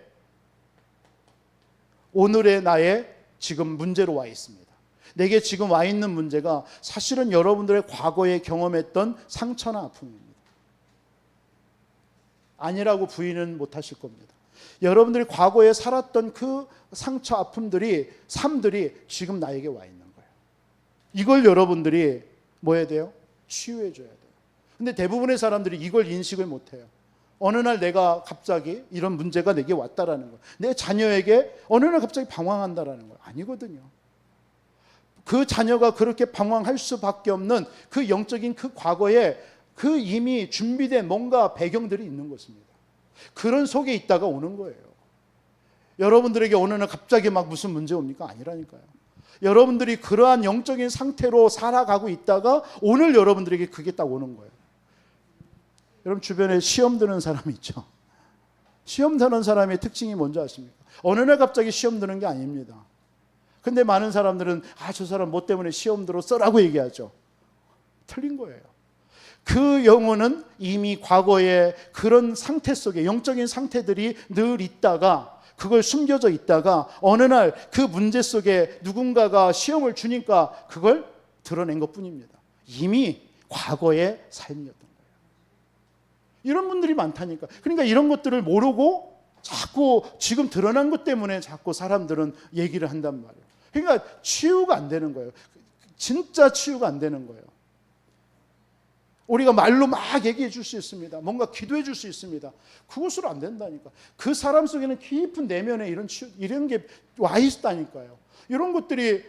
나의 지금 문제로 와 있습니다. 내게 지금 와 있는 문제가 사실은 여러분들의 과거에 경험했던 상처나 아픔입니다. 아니라고 부인은 못하실 겁니다. 여러분들이 과거에 살았던 그 상처, 아픔들이, 삶들이 지금 나에게 와 있는 거예요. 이걸 여러분들이 뭐 해야 돼요? 치유해 줘야 돼요. 근데 대부분의 사람들이 이걸 인식을 못해요. 어느 날 내가 갑자기 이런 문제가 내게 왔다라는 거예요. 내 자녀에게 어느 날 갑자기 방황한다라는 거예요. 아니거든요. 그 자녀가 그렇게 방황할 수밖에 없는 그 영적인 그 과거에 그 이미 준비된 뭔가 배경들이 있는 것입니다. 그런 속에 있다가 오는 거예요. 여러분들에게 어느 날 갑자기 막 무슨 문제 옵니까? 아니라니까요. 여러분들이 그러한 영적인 상태로 살아가고 있다가 오늘 여러분들에게 그게 딱 오는 거예요. 여러분 주변에 시험 드는 사람이 있죠. 시험 드는 사람의 특징이 뭔지 아십니까? 어느 날 갑자기 시험 드는 게 아닙니다. 근데 많은 사람들은 저 사람 뭐 때문에 시험 들었어라고 얘기하죠. 틀린 거예요. 그 영혼은 이미 과거의 그런 상태 속에 영적인 상태들이 늘 있다가 그걸 숨겨져 있다가 어느 날 그 문제 속에 누군가가 시험을 주니까 그걸 드러낸 것뿐입니다. 이미 과거의 삶이었던 거예요. 이런 분들이 많다니까. 그러니까 이런 것들을 모르고 자꾸 지금 드러난 것 때문에 자꾸 사람들은 얘기를 한단 말이에요. 그러니까 치유가 안 되는 거예요. 진짜 치유가 안 되는 거예요. 우리가 말로 막 얘기해 줄 수 있습니다. 뭔가 기도해 줄 수 있습니다. 그것으로 안 된다니까. 그 사람 속에는 깊은 내면에 이런 게 와 있다니까요. 이런 것들이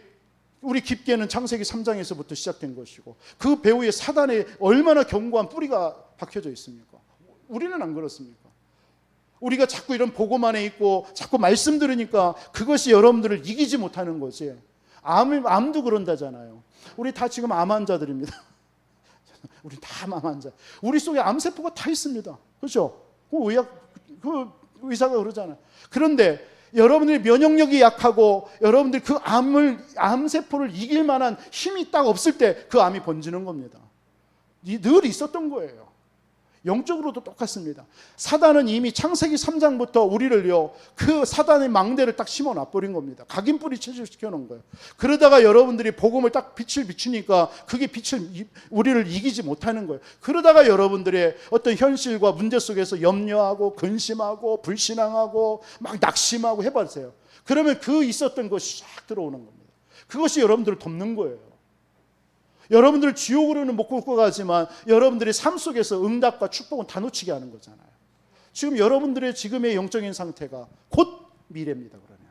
우리 깊게는 창세기 3장에서부터 시작된 것이고 그 배후에 사단의 얼마나 견고한 뿌리가 박혀져 있습니까? 우리는 안 그렇습니까? 우리가 자꾸 이런 복음 안에 있고 자꾸 말씀 들으니까 그것이 여러분들을 이기지 못하는 거지. 암도 그런다잖아요. 우리 다 지금 암 환자들입니다. 우리 다 암 환자. 우리 속에 암세포가 다 있습니다. 그렇죠? 그 의사가 그러잖아요. 그런데 여러분들이 면역력이 약하고 여러분들이 그 암세포를 이길 만한 힘이 딱 없을 때 그 암이 번지는 겁니다. 늘 있었던 거예요. 영적으로도 똑같습니다. 사단은 이미 창세기 3장부터 우리를요, 그 사단의 망대를 딱 심어 놔버린 겁니다. 각인뿌리 체질시켜 놓은 거예요. 그러다가 여러분들이 복음을 딱 빛을 비추니까 그게 우리를 이기지 못하는 거예요. 그러다가 여러분들의 어떤 현실과 문제 속에서 염려하고 근심하고 불신앙하고 막 낙심하고 해버리세요. 그러면 그 있었던 것이 쫙 들어오는 겁니다. 그것이 여러분들을 돕는 거예요. 여러분들 지옥으로는 못 끌고 가지만 여러분들의 삶 속에서 응답과 축복은 다 놓치게 하는 거잖아요. 지금 여러분들의 지금의 영적인 상태가 곧 미래입니다. 그러면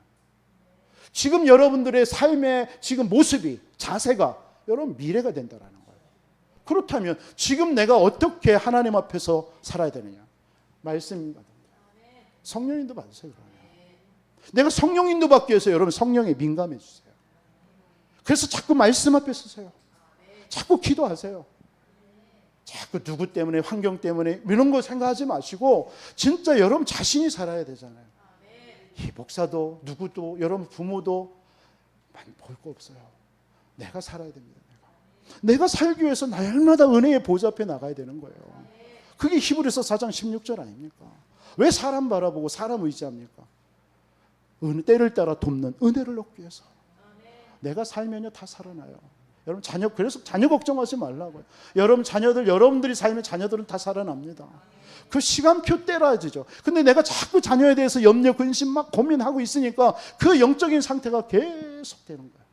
지금 여러분들의 삶의 지금 모습이 자세가 여러분 미래가 된다라는 거예요. 그렇다면 지금 내가 어떻게 하나님 앞에서 살아야 되느냐? 말씀 받습니다. 성령인도 받으세요. 그러면 내가 성령인도 받기 위해서 여러분 성령에 민감해 주세요. 그래서 자꾸 말씀 앞에 서세요. 자꾸 기도하세요. 자꾸 누구 때문에 환경 때문에 이런 거 생각하지 마시고 진짜 여러분 자신이 살아야 되잖아요. 이 목사도 누구도 여러분 부모도 볼 거 없어요. 내가 살아야 됩니다. 내가 살기 위해서 날마다 은혜의 보좌 앞에 나가야 되는 거예요. 그게 히브리서 4장 16절 아닙니까? 왜 사람 바라보고 사람 의지합니까? 때를 따라 돕는 은혜를 얻기 위해서. 내가 살면요 다 살아나요. 여러분 그래서 자녀 걱정하지 말라고요. 여러분 여러분들이 살면 자녀들은 다 살아납니다. 그 시간표 때라지죠. 근데 내가 자꾸 자녀에 대해서 염려, 근심 막 고민하고 있으니까 그 영적인 상태가 계속 되는 거예요.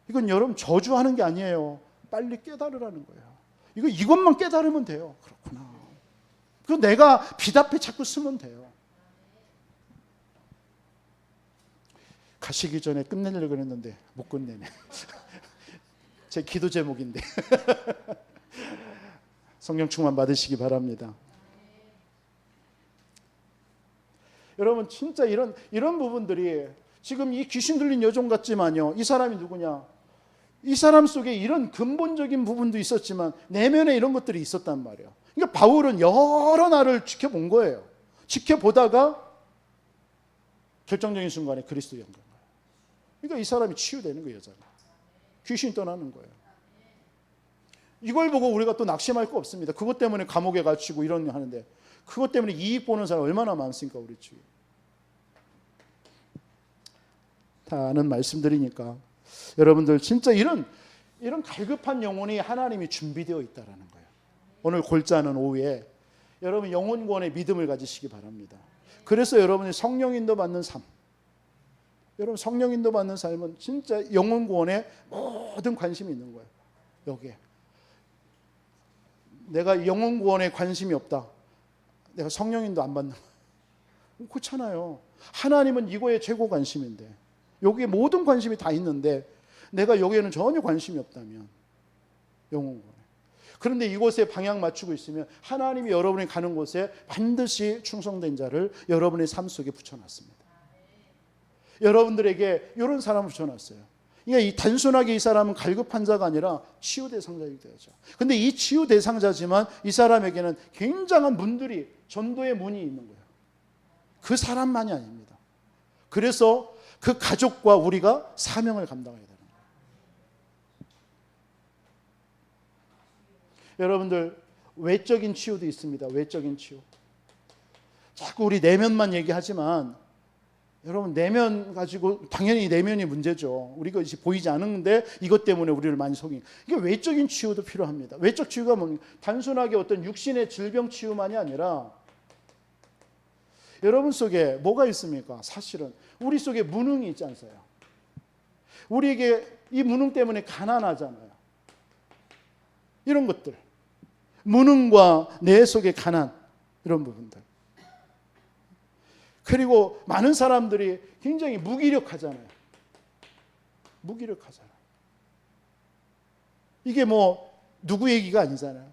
이건 여러분 저주하는 게 아니에요. 빨리 깨달으라는 거예요. 이것만 깨달으면 돼요. 그렇구나. 그 내가 빛 앞에 자꾸 쓰면 돼요. 가시기 전에 끝내려고 했는데 못 끝내네. 제 기도 제목인데. 성령 충만 받으시기 바랍니다. 여러분 진짜 이런 부분들이 지금 이 귀신 들린 여종 같지만요. 이 사람이 누구냐? 이 사람 속에 이런 근본적인 부분도 있었지만 내면에 이런 것들이 있었단 말이에요. 그러니까 바울은 여러 날을 지켜본 거예요. 지켜보다가 결정적인 순간에 그리스도 연결. 그러니까 이 사람이 치유되는 거예요. 여자가. 귀신이 떠나는 거예요. 이걸 보고 우리가 또 낙심할 거 없습니다. 그것 때문에 감옥에 갇히고 이런 일 하는데 그것 때문에 이익 보는 사람 얼마나 많습니까? 우리 주위에. 다 아는 말씀드리니까 여러분들 진짜 이런 갈급한 영혼이 하나님이 준비되어 있다라는 거예요. 오늘 골자는 오후에 여러분 영혼 구원의 믿음을 가지시기 바랍니다. 그래서 여러분이 성령 인도 받는 삶, 여러분 성령 인도 받는 삶은 진짜 영혼 구원에 모든 관심이 있는 거예요. 여기에 내가 영혼 구원에 관심이 없다. 내가 성령 인도 안 받는 거예요. 그렇잖아요. 하나님은 이거에 최고 관심인데 여기에 모든 관심이 다 있는데 내가 여기에는 전혀 관심이 없다면 영혼 구원에. 그런데 이곳에 방향 맞추고 있으면 하나님이 여러분이 가는 곳에 반드시 충성된 자를 여러분의 삶 속에 붙여놨습니다. 여러분들에게 이런 사람을 붙여놨어요. 그러니까 이 단순하게 이 사람은 갈급한 자가 아니라 치유 대상자이 되죠. 근데 이 치유 대상자지만 이 사람에게는 굉장한 문들이 전도의 문이 있는 거예요. 그 사람만이 아닙니다. 그래서 그 가족과 우리가 사명을 감당해야 되는 거예요. 여러분들 외적인 치유도 있습니다. 외적인 치유. 자꾸 우리 내면만 얘기하지만 여러분 내면 가지고 당연히 내면이 문제죠. 우리가 이제 보이지 않는데 이것 때문에 우리를 많이 속인. 이게 외적인 치유도 필요합니다. 외적 치유가 뭡니까? 단순하게 어떤 육신의 질병 치유만이 아니라 여러분 속에 뭐가 있습니까? 사실은 우리 속에 무능이 있지 않아요? 우리에게 이 무능 때문에 가난하잖아요. 이런 것들. 무능과 내 속의 가난 이런 부분들. 그리고 많은 사람들이 굉장히 무기력하잖아요. 무기력하잖아요. 이게 뭐 누구 얘기가 아니잖아요.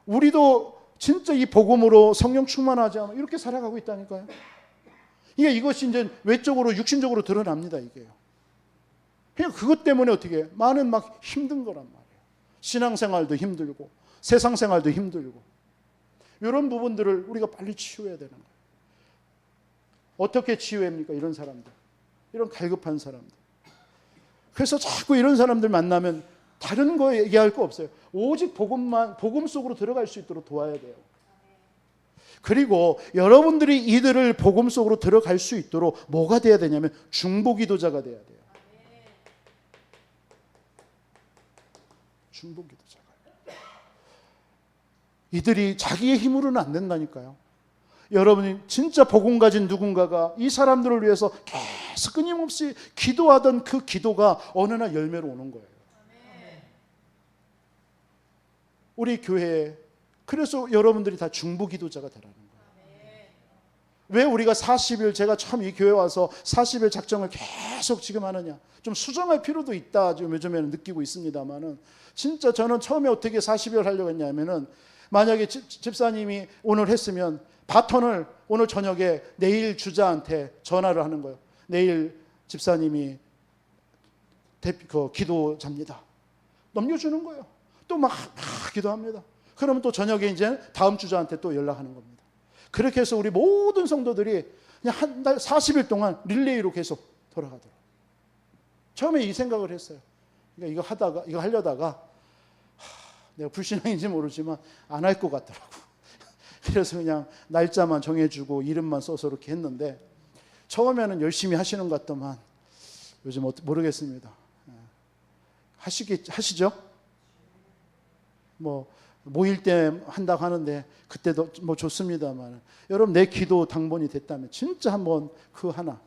우리도 진짜 이 복음으로 성령 충만하지 않으면 이렇게 살아가고 있다니까요. 이것이 이제 외적으로 육신적으로 드러납니다. 이게요. 그냥 그것 때문에 어떻게 많은 막 힘든 거란 말이에요. 신앙생활도 힘들고 세상 생활도 힘들고 이런 부분들을 우리가 빨리 치유해야 되는 거예요. 어떻게 치유합니까? 이런 사람들. 이런 갈급한 사람들. 그래서 자꾸 이런 사람들 만나면 다른 거 얘기할 거 없어요. 오직 복음 속으로 들어갈 수 있도록 도와야 돼요. 그리고 여러분들이 이들을 복음 속으로 들어갈 수 있도록 뭐가 돼야 되냐면 중보기도자가 돼야 돼요. 중보기도자가. 이들이 자기의 힘으로는 안 된다니까요. 여러분이 진짜 복음 가진 누군가가 이 사람들을 위해서 계속 끊임없이 기도하던 그 기도가 어느 날 열매로 오는 거예요. 우리 교회에 그래서 여러분들이 다 중보기도자가 되라는 거예요. 왜 우리가 40일 제가 처음 이 교회 와서 40일 작정을 계속 지금 하느냐 좀 수정할 필요도 있다 지금 요즘에는 느끼고 있습니다만은 진짜 저는 처음에 어떻게 40일 하려고 했냐면은 만약에 집사님이 오늘 했으면 바톤을 오늘 저녁에 내일 주자한테 전화를 하는 거예요. 내일 집사님이 기도자입니다. 넘겨주는 거예요. 또 막 기도합니다. 그러면 또 저녁에 이제 다음 주자한테 또 연락하는 겁니다. 그렇게 해서 우리 모든 성도들이 그냥 한 달 40일 동안 릴레이로 계속 돌아가도록. 처음에 이 생각을 했어요. 그러니까 이거 하려다가 내가 불신앙인지 모르지만 안 할 것 같더라고. 그래서 그냥 날짜만 정해주고 이름만 써서 이렇게 했는데 처음에는 열심히 하시는 것 같더만 요즘 모르겠습니다. 하시죠? 뭐 모일 때 한다고 하는데 그때도 뭐 좋습니다만 여러분 내 기도 당번이 됐다면 진짜 한번 그 하나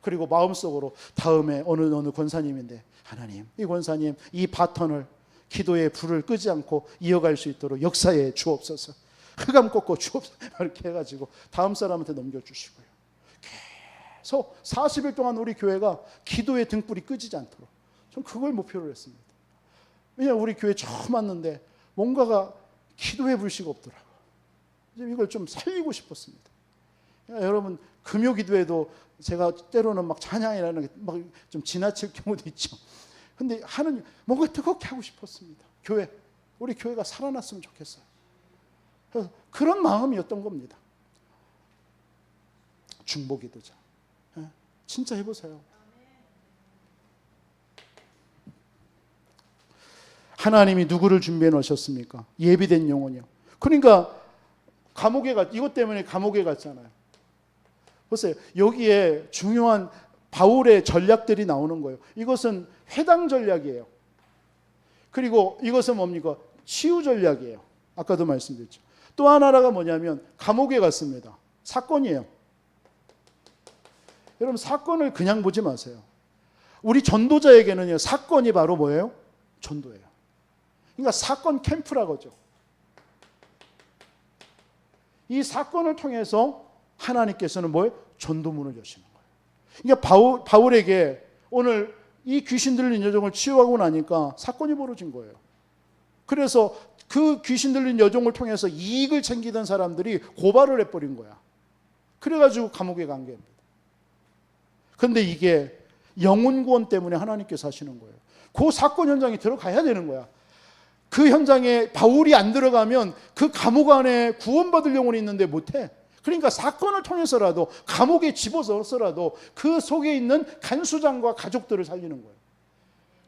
그리고 마음속으로 다음에 어느 권사님인데 하나님 이 권사님 이 바턴을 기도의 불을 끄지 않고 이어갈 수 있도록 역사에 주옵소서. 흑암 꺾고 주옵소서. 이렇게 해가지고 다음 사람한테 넘겨주시고요. 계속 40일 동안 우리 교회가 기도의 등불이 끄지지 않도록 전 그걸 목표로 했습니다. 왜냐하면 우리 교회 처음 왔는데 뭔가가 기도의 불씨가 없더라고요. 이걸 좀 살리고 싶었습니다. 그러니까 여러분 금요 기도에도 제가 때로는 막 찬양이라는 게 막 좀 지나칠 경우도 있죠. 근데 하는 뭔가 뜨겁게 하고 싶었습니다. 우리 교회가 살아났으면 좋겠어요. 그래서 그런 마음이었던 겁니다. 중보기도자. 진짜 해보세요. 하나님이 누구를 준비해 놓으셨습니까? 예비된 영혼이요. 그러니까 이것 때문에 감옥에 갔잖아요. 보세요. 여기에 중요한 바울의 전략들이 나오는 거예요. 이것은 회당 전략이에요. 그리고 이것은 뭡니까? 치유 전략이에요. 아까도 말씀드렸죠. 또 하나가 뭐냐면 감옥에 갔습니다. 사건이에요. 여러분 사건을 그냥 보지 마세요. 우리 전도자에게는요, 사건이 바로 뭐예요? 전도예요. 그러니까 사건 캠프라고죠. 이 사건을 통해서 하나님께서는 뭐예요? 전도문을 여시는 거예요. 그러니까 바울에게 오늘 이 귀신 들린 여종을 치유하고 나니까 사건이 벌어진 거예요. 그래서 그 귀신 들린 여종을 통해서 이익을 챙기던 사람들이 고발을 해버린 거야. 그래가지고 감옥에 간 겁니다. 그런데 이게 영혼 구원 때문에 하나님께서 하시는 거예요. 그 사건 현장에 들어가야 되는 거야. 그 현장에 바울이 안 들어가면 그 감옥 안에 구원받을 영혼이 있는데 못해. 그러니까 사건을 통해서라도 감옥에 집어넣어서라도 그 속에 있는 간수장과 가족들을 살리는 거예요.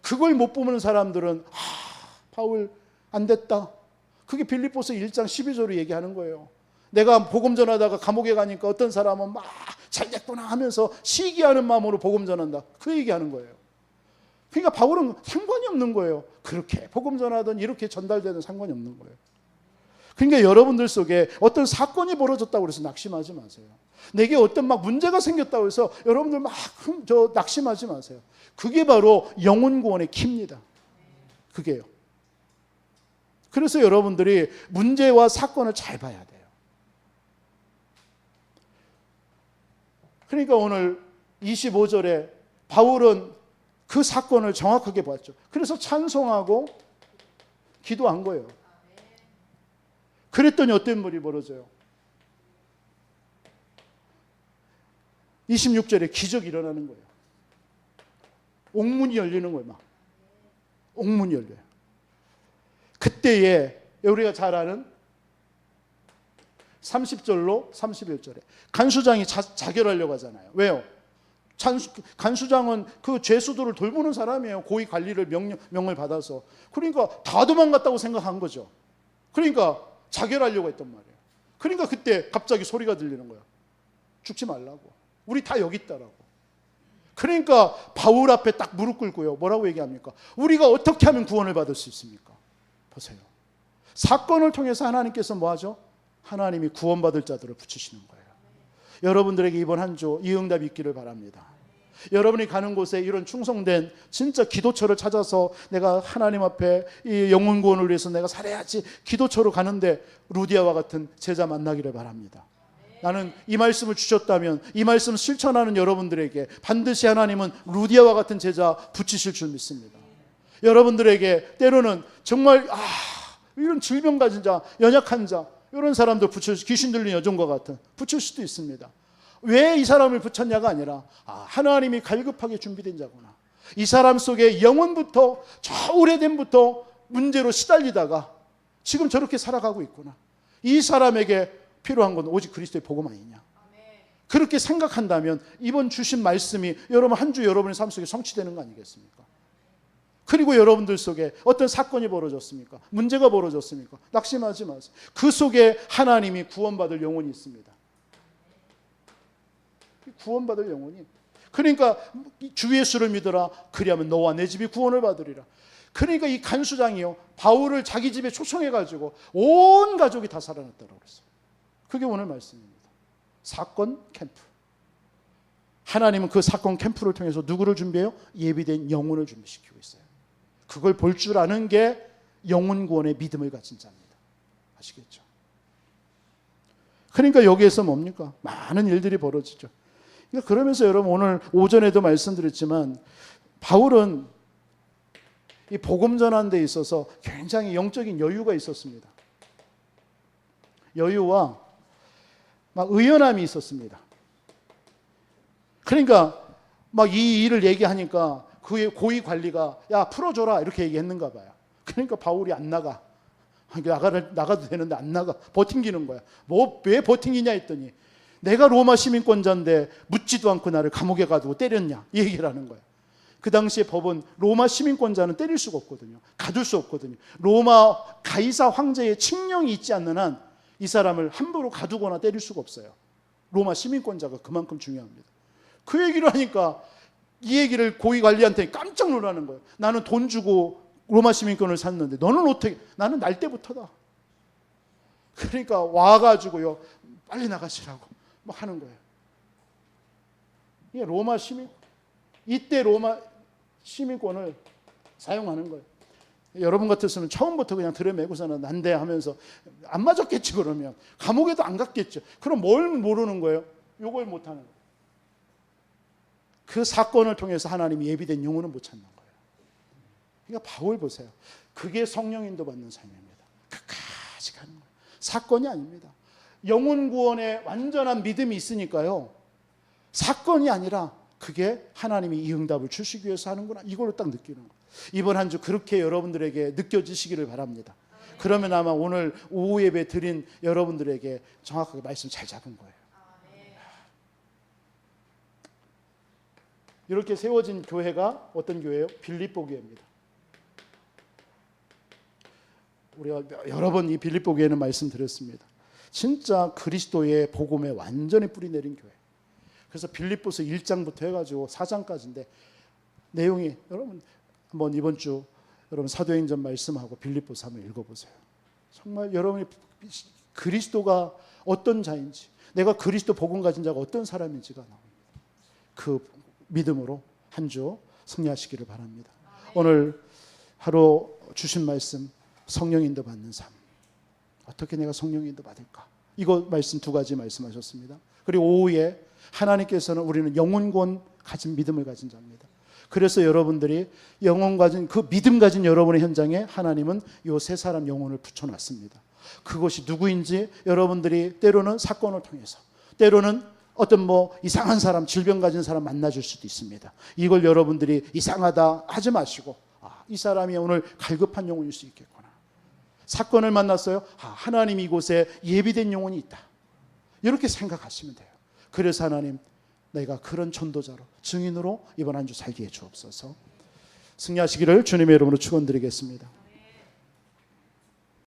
그걸 못 보는 사람들은 바울 안 됐다. 그게 빌립보서 1장 12절로 얘기하는 거예요. 내가 복음 전하다가 감옥에 가니까 어떤 사람은 막 잘 됐구나 하면서 시기하는 마음으로 복음 전한다. 그 얘기하는 거예요. 그러니까 바울은 상관이 없는 거예요. 그렇게 복음 전하든 이렇게 전달되든 상관이 없는 거예요. 그러니까 여러분들 속에 어떤 사건이 벌어졌다고 해서 낙심하지 마세요. 내게 어떤 막 문제가 생겼다고 해서 여러분들 막 낙심하지 마세요. 그게 바로 영혼 구원의 키입니다. 그게요. 그래서 여러분들이 문제와 사건을 잘 봐야 돼요. 그러니까 오늘 25절에 바울은 그 사건을 정확하게 봤죠. 그래서 찬송하고 기도한 거예요. 그랬더니 어떤 일이 벌어져요? 26절에 기적이 일어나는 거예요. 옥문이 열리는 거예요. 막 옥문이 열려요. 그때에 우리가 잘 아는 30절로 31절에 간수장이 자결하려고 하잖아요. 왜요? 간수장은 그 죄수들을 돌보는 사람이에요. 고위 관리를 명을 받아서. 그러니까 다 도망갔다고 생각한 거죠. 그러니까 자결하려고 했단 말이에요. 그러니까 그때 갑자기 소리가 들리는 거야. 죽지 말라고. 우리 다 여기 있다라고. 그러니까 바울 앞에 딱 무릎 꿇고요. 뭐라고 얘기합니까? 우리가 어떻게 하면 구원을 받을 수 있습니까? 보세요. 사건을 통해서 하나님께서 뭐 하죠? 하나님이 구원받을 자들을 붙이시는 거예요. 여러분들에게 이번 한 주 이 응답이 있기를 바랍니다. 여러분이 가는 곳에 이런 충성된 진짜 기도처를 찾아서 내가 하나님 앞에 이 영혼 구원을 위해서 내가 살아야지 기도처로 가는데 루디아와 같은 제자 만나기를 바랍니다. 나는 이 말씀을 주셨다면 이 말씀 실천하는 여러분들에게 반드시 하나님은 루디아와 같은 제자 붙이실 줄 믿습니다. 여러분들에게 때로는 정말 이런 질병 가진 자, 연약한 자 이런 사람들 귀신 들린 여종과 같은 붙일 수도 있습니다. 왜 이 사람을 붙였냐가 아니라 하나님이 갈급하게 준비된 자구나. 이 사람 속에 영혼부터 저 오래전부터 문제로 시달리다가 지금 저렇게 살아가고 있구나. 이 사람에게 필요한 건 오직 그리스도의 복음 아니냐. 그렇게 생각한다면 이번 주신 말씀이 여러분 한 주 여러분의 삶 속에 성취되는 거 아니겠습니까? 그리고 여러분들 속에 어떤 사건이 벌어졌습니까? 문제가 벌어졌습니까? 낙심하지 마세요. 그 속에 하나님이 구원받을 영혼이 있습니다. 구원받을 영혼이. 그러니까 주 예수를 믿어라. 그리하면 너와 내 집이 구원을 받으리라. 그러니까 이 간수장이요, 바울을 자기 집에 초청해가지고 온 가족이 다 살아났다고 그랬어요. 그게 오늘 말씀입니다. 사건 캠프. 하나님은 그 사건 캠프를 통해서 누구를 준비해요? 예비된 영혼을 준비시키고 있어요. 그걸 볼 줄 아는 게 영혼 구원의 믿음을 가진 자입니다. 아시겠죠? 그러니까 여기에서 뭡니까? 많은 일들이 벌어지죠. 그러니까 그러면서 여러분 오늘 오전에도 말씀드렸지만 바울은 이 복음 전하는 데 있어서 굉장히 영적인 여유가 있었습니다. 여유와 막 의연함이 있었습니다. 그러니까 막 이 일을 얘기하니까 그의 고위 관리가 야 풀어줘라 이렇게 얘기했는가 봐요. 그러니까 바울이 안 나가. 나가도 되는데 안 나가. 버팅기는 거야. 뭐 왜 버팅기냐 했더니 내가 로마 시민권자인데 묻지도 않고 나를 감옥에 가두고 때렸냐 이 얘기를 하는 거야. 그 당시에 법은 로마 시민권자는 때릴 수가 없거든요. 가둘 수 없거든요. 로마 가이사 황제의 칙령이 있지 않는 한 이 사람을 함부로 가두거나 때릴 수가 없어요. 로마 시민권자가 그만큼 중요합니다. 그 얘기를 하니까 이 얘기를 고위 관리한테 깜짝 놀라는 거예요. 나는 돈 주고 로마 시민권을 샀는데 너는 어떻게? 나는 날 때부터다. 그러니까 와가지고요 빨리 나가시라고 막 하는 거예요. 이게 로마 시민, 이때 로마 시민권을 사용하는 거예요. 여러분 같았으면 처음부터 그냥 들여매고서는 난데 하면서 안 맞았겠지. 그러면 감옥에도 안 갔겠죠. 그럼 뭘 모르는 거예요? 요걸 못하는 거예요. 그 사건을 통해서 하나님이 예비된 영혼은 못 찾는 거예요. 그러니까 바울 보세요. 그게 성령 인도 받는 삶입니다. 끝까지 가는 거예요. 사건이 아닙니다. 영혼 구원에 완전한 믿음이 있으니까요. 사건이 아니라 그게 하나님이 이 응답을 주시기 위해서 하는구나. 이걸로 딱 느끼는 거예요. 이번 한 주 그렇게 여러분들에게 느껴지시기를 바랍니다. 그러면 아마 오늘 오후 예배 드린 여러분들에게 정확하게 말씀 잘 잡은 거예요. 이렇게 세워진 교회가 어떤 교회예요? 빌립보 교회입니다. 우리가 여러 번 이 빌립보 교회는 말씀드렸습니다. 진짜 그리스도의 복음에 완전히 뿌리 내린 교회. 그래서 빌립보서 1장부터 해가지고 4장까지인데 내용이 여러분 한번 이번 주 여러분 사도행전 말씀하고 빌립보서 한번 읽어보세요. 정말 여러분이 그리스도가 어떤 자인지, 내가 그리스도 복음 가진 자가 어떤 사람인지가 나옵니다. 그 믿음으로 한 주 승리하시기를 바랍니다. 오늘 하루 주신 말씀, 성령 인도 받는 삶. 어떻게 내가 성령 인도 받을까? 이거 말씀 두 가지 말씀하셨습니다. 그리고 오후에 하나님께서는 우리는 영혼권 가진 믿음을 가진 자입니다. 그래서 여러분들이 영혼 가진 그 믿음 가진 여러분의 현장에 하나님은 요 세 사람 영혼을 붙여놨습니다. 그것이 누구인지 여러분들이 때로는 사건을 통해서, 때로는 어떤 뭐 이상한 사람, 질병 가진 사람 만나줄 수도 있습니다. 이걸 여러분들이 이상하다 하지 마시고, 이 사람이 오늘 갈급한 영혼일 수 있겠구나. 사건을 만났어요. 하나님 이곳에 예비된 영혼이 있다. 이렇게 생각하시면 돼요. 그래서 하나님, 내가 그런 전도자로, 증인으로 이번 한 주 살게 해 주옵소서. 승리하시기를 주님의 이름으로 축원드리겠습니다.